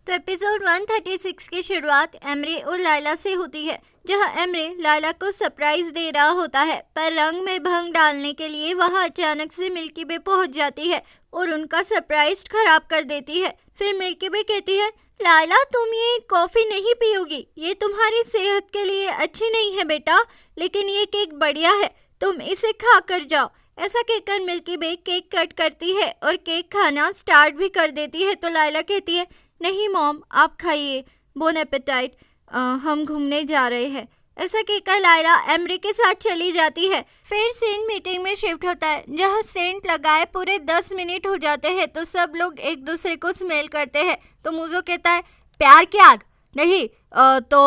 तो एपिसोड 136 की शुरुआत एमरे और लायला से होती है, जहां एमरे लायला को सरप्राइज दे रहा होता है, पर रंग में भंग डालने के लिए वहां अचानक से मिल्की वे पहुंच जाती है और उनका सरप्राइज खराब कर देती है। फिर मिल्की वे कहती है, लायला तुम ये कॉफी नहीं पियोगी, ये तुम्हारी सेहत के लिए अच्छी नहीं है बेटा, लेकिन ये केक बढ़िया है, तुम इसे खा कर जाओ। ऐसा कहकर मिल्की वे केक कट करती है और केक खाना स्टार्ट भी कर देती है। तो लायला कहती है, नहीं मॉम आप खाइए, बोन एपेटाइट, हम घूमने जा रहे हैं। ऐसा कहकर लायला एमरे के साथ चली जाती है। फिर सीन मीटिंग में शिफ्ट होता है, जहां सेंट लगाए पूरे 10 मिनट हो जाते हैं तो सब लोग एक दूसरे को स्मेल करते हैं। तो मुझो कहता है, प्यार की आग नहीं तो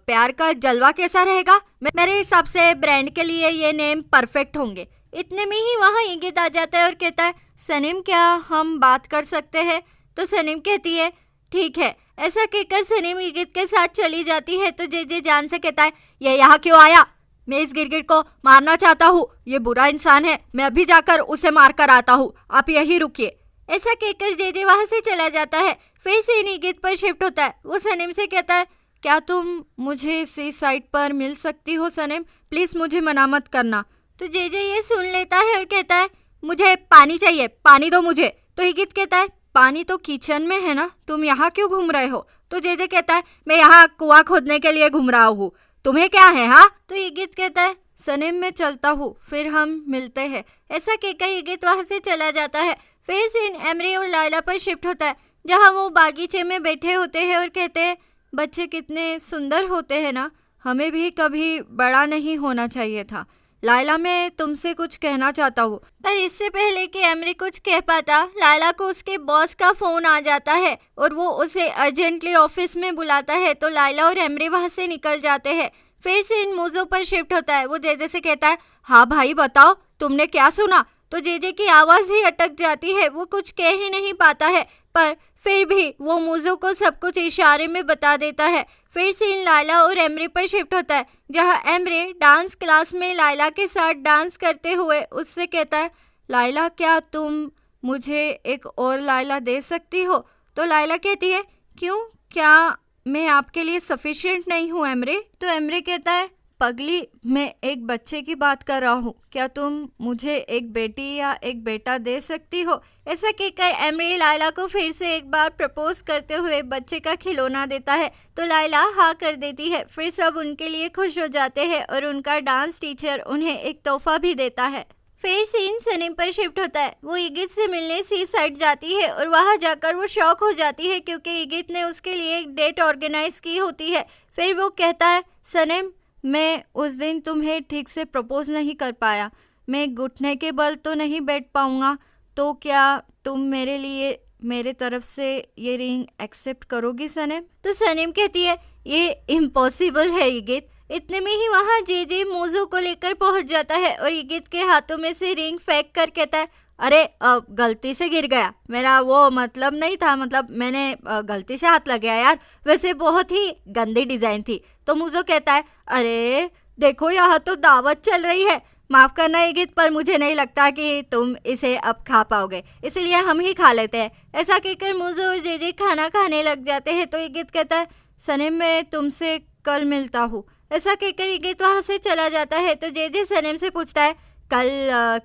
प्यार का जलवा कैसा रहेगा? मेरे हिसाब से ब्रांड के लिए ये नेम परफेक्ट होंगे। इतने में ही वहाँ इंगित आ जाता है और कहता है, सनीम क्या हम बात कर सकते हैं? तो सनीम कहती है, ठीक है। ऐसा कहकर सनीम इंगित के साथ चली जाती है। तो जे जान से कहता है, ये यहाँ क्यों आया? मैं इस गिरगिट को मारना चाहता हूँ, ये बुरा इंसान है, मैं अभी जाकर उसे मार कर आता हूँ, आप यहीं रुकिए। ऐसा कहकर जे वहाँ से चला जाता है। फिर से इंगित पर शिफ्ट होता है। वो सनीम से कहता है, क्या तुम मुझे सी साइड पर मिल सकती हो सनीम? प्लीज़ मुझे मना मत करना। तो जे ये सुन लेता है और कहता है, मुझे पानी चाहिए, पानी दो मुझे। तो इंगित कहता है, पानी तो किचन में है ना, तुम यहाँ क्यों घूम रहे हो? तो जे कहता है, मैं यहाँ कुआं खोदने के लिए घूम रहा हूँ, तुम्हें क्या है? हाँ। तो इंगित कहता है, सनीम मैं चलता हूँ, फिर हम मिलते हैं। ऐसा कहकर इंगित वहाँ से चला जाता है। फिर सीन एमरे और लायला पर शिफ्ट होता है, जहाँ वो बागीचे में बैठे होते हैं और कहते हैं, बच्चे कितने सुंदर होते हैं ना, हमें भी कभी बड़ा नहीं होना चाहिए था। लायला मैं तुमसे कुछ कहना चाहता हूँ। पर इससे पहले कि एमरे कुछ कह पाता, लायला को उसके बॉस का फोन आ जाता है और वो उसे अर्जेंटली ऑफिस में बुलाता है। तो लायला और एमरे वहाँ से निकल जाते हैं। फिर से इन मूजों पर शिफ्ट होता है। वो जे से कहता है, हाँ भाई बताओ तुमने क्या सुना? तो जे की आवाज़ ही अटक जाती है, वो कुछ कह ही नहीं पाता है, पर फिर भी वो मूजो को सब कुछ इशारे में बता देता है। फिर सीन लायला और एमरे पर शिफ्ट होता है, जहां एमरे डांस क्लास में लायला के साथ डांस करते हुए उससे कहता है, लायला क्या तुम मुझे एक और लायला दे सकती हो? तो लायला कहती है, क्यों, क्या मैं आपके लिए सफिशिएंट नहीं हूँ एमरे? तो एमरे कहता है, पगली मैं एक बच्चे की बात कर रहा हूँ, क्या तुम मुझे एक बेटी या एक बेटा दे सकती हो? ऐसा कहकर एमरे लायला को फिर से एक बार प्रपोज करते हुए बच्चे का खिलौना देता है। तो लायला हाँ कर देती है। फिर सब उनके लिए खुश हो जाते हैं और उनका डांस टीचर उन्हें एक तोहफा भी देता है। फिर सीन सनीम पर शिफ्ट होता है। वो इगित से मिलने सी साइड जाती है और वहाँ जाकर वो शॉक हो जाती है, क्योंकि इगित ने उसके लिए एक डेट ऑर्गेनाइज की होती है। फिर वो कहता है, सनीम मैं उस दिन तुम्हें ठीक से प्रपोज नहीं कर पाया, मैं घुटने के बल तो नहीं बैठ पाऊंगा, तो क्या तुम मेरे लिए मेरे तरफ से ये रिंग एक्सेप्ट करोगी सनीम? तो सनीम कहती है, ये इम्पॉसिबल है इगित। इतने में ही वहाँ जे मोजो को लेकर पहुँच जाता है और इगित के हाथों में से रिंग फेंक कर कहता है, अरे गलती से गिर गया, मेरा वो मतलब नहीं था, मतलब मैंने गलती से हाथ लगाया यार, वैसे बहुत ही गंदी डिज़ाइन थी। तो मुझे कहता है, अरे देखो यहाँ तो दावत चल रही है, माफ़ करना इगित, पर मुझे नहीं लगता कि तुम इसे अब खा पाओगे, इसलिए हम ही खा लेते हैं। ऐसा कहकर मुझे और जे खाना खाने लग जाते हैं। तो इगित कहता है, सनीम मैं तुमसे कल मिलता हूँ। ऐसा कहकर इगित वहाँ से चला जाता है। तो जे सनीम से पूछता है, कल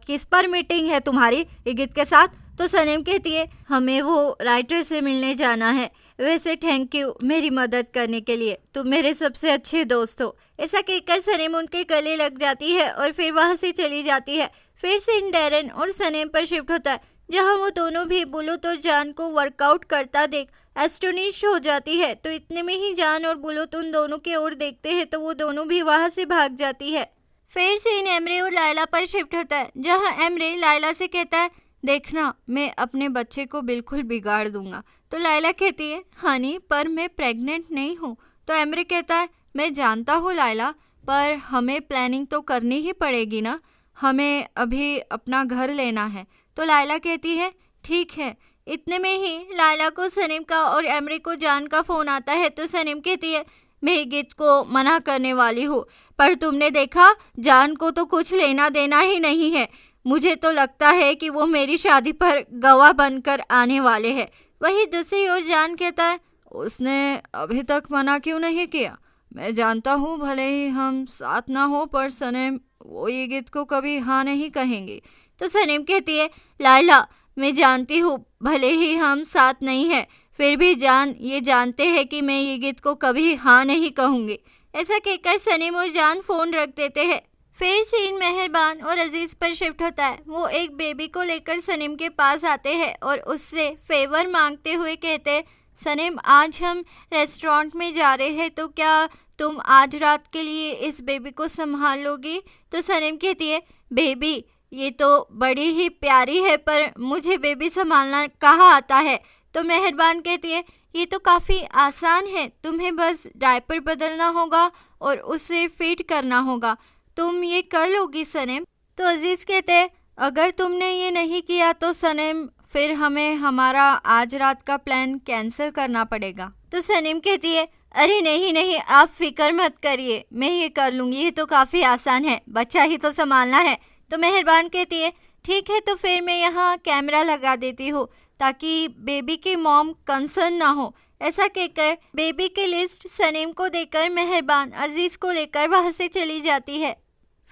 किस पर मीटिंग है तुम्हारी इगित के साथ? तो सनीम कहती है, हमें वो राइटर से मिलने जाना है। वैसे थैंक यू मेरी मदद करने के लिए, तुम मेरे सबसे अच्छे दोस्त हो। ऐसा कहकर सनीम उनके गले लग जाती है और फिर वहाँ से चली जाती है। फिर से डैरेन और सनीम पर शिफ्ट होता है, जहाँ वो दोनों भी बुलुत और जान को वर्कआउट करता देख एस्टोनिश हो जाती है। तो इतने में ही जान और बुलुत उन दोनों की ओर देखते हैं, तो वो दोनों भी वहाँ से भाग जाती है। फिर से एमरे और लायला पर शिफ्ट होता है, जहाँ एमरे लायला से कहता है, देखना मैं अपने बच्चे को बिल्कुल बिगाड़ दूंगा। तो लायला कहती है, हनी पर मैं प्रेग्नेंट नहीं हूँ। तो एमरे कहता है, मैं जानता हूँ लायला, पर हमें प्लानिंग तो करनी ही पड़ेगी ना, हमें अभी अपना घर लेना है। तो लायला कहती है, ठीक है। इतने में ही लायला को सनीम का और एमरे को जान का फ़ोन आता है। तो सनीम कहती है, मैं इगित को मना करने वाली हूँ, पर तुमने देखा जान को तो कुछ लेना देना ही नहीं है, मुझे तो लगता है कि वो मेरी शादी पर गवाह बनकर आने वाले हैं। वही दूसरी ओर जान कहता है, उसने अभी तक मना क्यों नहीं किया? मैं जानता हूँ भले ही हम साथ ना हो, पर सनम वो ये गीत को कभी हाँ नहीं कहेंगी। तो सनम कहती है, लायला मैं जानती हूँ भले ही हम साथ नहीं है, फिर भी जान ये जानते हैं कि मैं ये गीत को कभी हाँ नहीं कहूँगी। ऐसा कहकर सनम और जान फोन रख देते हैं। फिर सीन मेहरबान और अजीज पर शिफ्ट होता है। वो एक बेबी को लेकर सनम के पास आते हैं और उससे फेवर मांगते हुए कहते हैं, सनम आज हम रेस्टोरेंट में जा रहे हैं, तो क्या तुम आज रात के लिए इस बेबी को संभाल लोगी? तो सनम कहती है, बेबी ये तो बड़ी ही प्यारी है, पर मुझे बेबी संभालना कहाँ आता है? तो मेहरबान कहती है, ये तो काफ़ी आसान है, तुम्हें बस डायपर बदलना होगा और उसे फीड करना होगा, तुम ये कर लोगी सनम? तो अजीज़ कहते हैं, अगर तुमने ये नहीं किया तो सनम फिर हमें हमारा आज रात का प्लान कैंसिल करना पड़ेगा। तो सनम कहती है, अरे नहीं नहीं, आप फिक्र मत करिए, मैं ये कर लूँगी, ये तो काफ़ी आसान है, बच्चा ही तो संभालना है। तो मेहरबान कहती है, ठीक है तो फिर मैं यहाँ कैमरा लगा देती हूँ ताकि बेबी की मॉम कंसर्न ना हो। ऐसा कहकर बेबी की लिस्ट सनम को देकर मेहरबान अजीज़ को लेकर वहाँ से चली जाती है।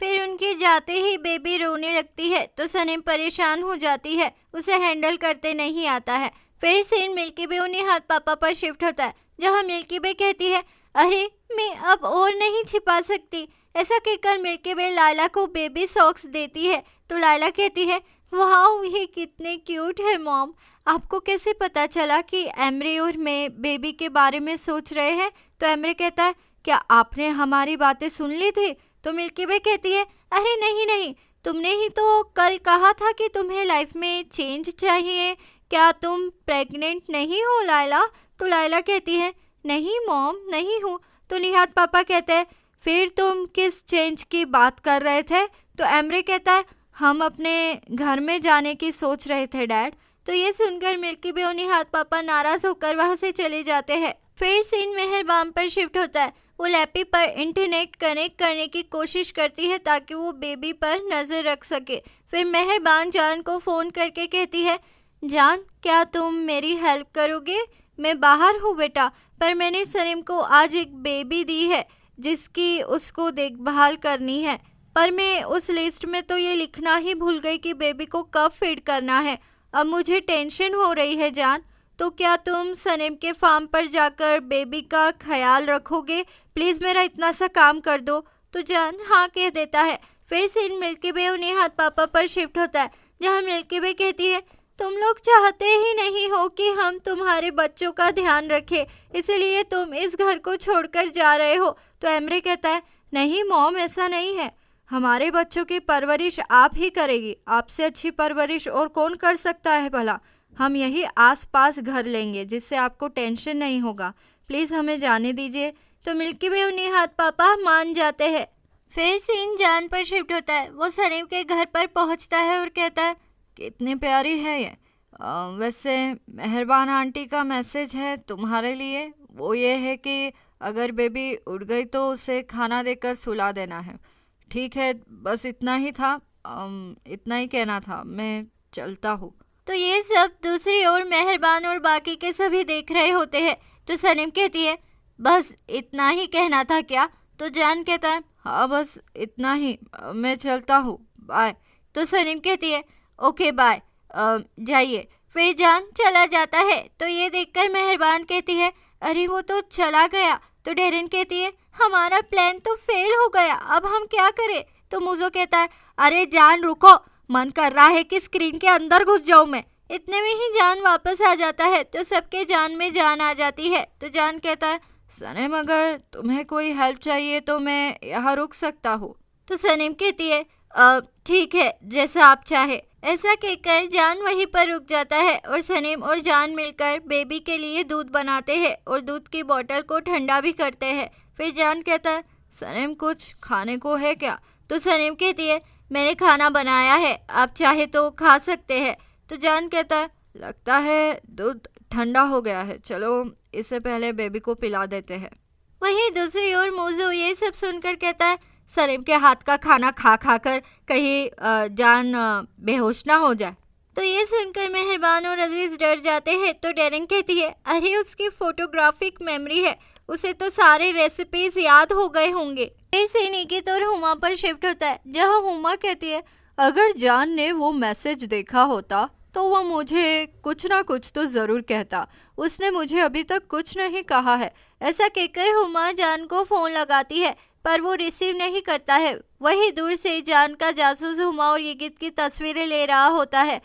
फिर उनके जाते ही बेबी रोने लगती है तो सनम परेशान हो जाती है, उसे हैंडल करते नहीं आता है। फिर सीन मिल्की वे उन्हें हाथ पापा पर शिफ्ट होता है, जहाँ मिल्की वे कहती है, अरे मैं अब और नहीं छिपा सकती। ऐसा कहकर मिल्की वे लायला को बेबी सॉक्स देती है। तो लायला कहती है, वाह ये कितने क्यूट है मॉम, आपको कैसे पता चला कि एमरे और मैं बेबी के बारे में सोच रहे हैं? तो एमरे कहता है, क्या आपने हमारी बातें सुन ली थी? तो मिल्की वे कहती है, अरे नहीं नहीं, तुमने ही तो कल कहा था कि तुम्हें लाइफ में चेंज चाहिए, क्या तुम प्रेग्नेंट नहीं हो लायला? तो लायला कहती है, नहीं मॉम नहीं हूँ। तो निहात पापा कहते हैं, फिर तुम किस चेंज की बात कर रहे थे? तो एमरे कहता है, हम अपने घर में जाने की सोच रहे थे डैड। तो ये सुनकर मिल्की वे और निहात पापा नाराज़ होकर वहाँ से चले जाते हैं। फिर सीन मेहरबान पर शिफ्ट होता है। वो लैपी पर इंटरनेट कनेक्ट करने की कोशिश करती है ताकि वो बेबी पर नज़र रख सके। फिर मेहरबान जान को फ़ोन करके कहती है, जान क्या तुम मेरी हेल्प करोगे? मैं बाहर हूँ बेटा, पर मैंने सनम को आज एक बेबी दी है जिसकी उसको देखभाल करनी है, पर मैं उस लिस्ट में तो ये लिखना ही भूल गई कि बेबी को कब फीड करना है। अब मुझे टेंशन हो रही है जान, तो क्या तुम सनम के फार्म पर जाकर बेबी का ख्याल रखोगे? प्लीज़ मेरा इतना सा काम कर दो। तो जान हाँ कह देता है। फिर सीन मिल्की वे उन्हें हाथ पापा पर शिफ्ट होता है, जहाँ मिल्की वे कहती है, तुम लोग चाहते ही नहीं हो कि हम तुम्हारे बच्चों का ध्यान रखें, इसलिए तुम इस घर को छोड़कर जा रहे हो। तो एमरे कहता है, नहीं मॉम ऐसा नहीं है, हमारे बच्चों की परवरिश आप ही करेगी, आपसे अच्छी परवरिश और कौन कर सकता है भला। हम यही आसपास घर लेंगे जिससे आपको टेंशन नहीं होगा, प्लीज़ हमें जाने दीजिए। तो मिल्की वे उन्हें हाथ पापा मान जाते हैं। फिर सीन जान पर शिफ्ट होता है। वो सनम के घर पर पहुंचता है और कहता है, कितनी प्यारी है ये। वैसे मेहरबान आंटी का मैसेज है तुम्हारे लिए, वो ये है कि अगर बेबी उठ गई तो उसे खाना देकर सुला देना है। ठीक है, बस इतना ही था, इतना ही कहना था, मैं चलता हूँ। तो ये सब दूसरी ओर मेहरबान और बाकी के सभी देख रहे होते हैं। तो सनम कहती है, बस इतना ही कहना था क्या? तो जान कहता है, हाँ बस इतना ही, मैं चलता हूँ, बाय। तो सनम कहती है, ओके बाय, जाइए। फिर जान चला जाता है। तो ये देखकर मेहरबान कहती है, अरे वो तो चला गया। तो डेरिन कहती है, हमारा प्लान तो फेल हो गया, अब हम क्या करें? तो मुझो कहता है, अरे जान रुको, मन कर रहा है कि स्क्रीन के अंदर घुस जाऊं मैं। इतने में ही जान वापस आ जाता है तो सबके जान में जान आ जाती है। तो जान कहता है, सनम अगर तुम्हें कोई हेल्प चाहिए तो मैं यहाँ रुक सकता हूँ। तो सनम कहती है, ठीक है जैसा आप चाहे। ऐसा कहकर जान वहीं पर रुक जाता है और सनम और जान मिलकर बेबी के लिए दूध बनाते हैं और दूध की बोतल को ठंडा भी करते हैं। फिर जान कहता है, सनम कुछ खाने को है क्या? तो सनम कहती है, मैंने खाना बनाया है, आप चाहे तो खा सकते हैं। तो जान कहता है, लगता है दूध ठंडा हो गया है, चलो इससे पहले बेबी को पिला देते हैं। वहीं दूसरी ओर मोज़ो ये सब सुनकर कहता है, सनम के हाथ का खाना खा खा कर कहीं जान बेहोश ना हो जाए। तो ये सुनकर मेहरबान और अजीज डर जाते हैं। तो डेरिन कहती है, अरे उसकी फोटोग्राफिक मेमोरी है, उसे तो सारे रेसिपीज याद हो गए होंगे। फिर से निकित और हुमा पर शिफ्ट होता है, जहाँ हुमा कहती है, अगर जान ने वो मैसेज देखा होता तो वो मुझे कुछ ना कुछ तो ज़रूर कहता। उसने मुझे अभी तक कुछ नहीं कहा है। ऐसा कहकर हुमा जान को फ़ोन लगाती है, पर वो रिसीव नहीं करता है। वही दूर से जान का जासूस हुमा और इगित की तस्वीरें ले रहा होता है।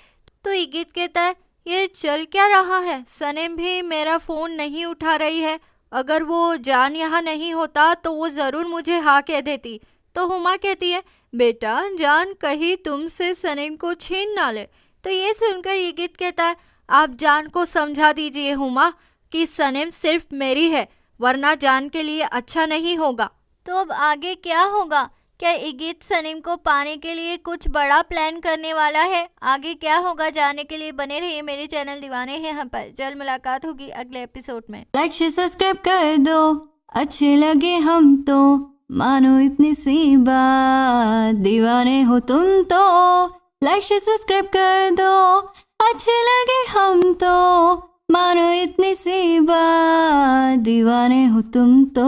तो इगित कहता है, ये चल क्या रहा है? सनेम भी मेरा फ़ोन नहीं उठा रही है। अगर वो जान यहाँ नहीं होता तो वो ज़रूर मुझे हाँ कह देती। तो हुमा कहती है, बेटा जान कहीं तुमसे सनेम को छीन ना ले। तो ये सुनकर इगित कहता है, आप जान को समझा दीजिए हुमा कि सनेम सिर्फ मेरी है, वरना जान के लिए अच्छा नहीं होगा। तो अब आगे क्या होगा? क्या इगित सनीम को पाने के लिए कुछ बड़ा प्लान करने वाला है? आगे क्या होगा जानने के लिए बने रहिए मेरे चैनल दीवाने हैं हम पर। जल्द मुलाकात होगी अगले एपिसोड में। लाइक शेयर सब्सक्राइब कर दो, अच्छे लगे हम तो मानो इतनी सी बात, दीवाने हो तुम तो। लाइक शेयर सब्सक्राइब कर दो, अच्छे लगे हम तो मानो इतनी सी बात, दीवाने हो तुम तो।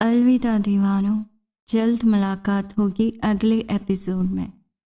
अलविदा दीवानों, जल्द मुलाकात होगी अगले एपिसोड में।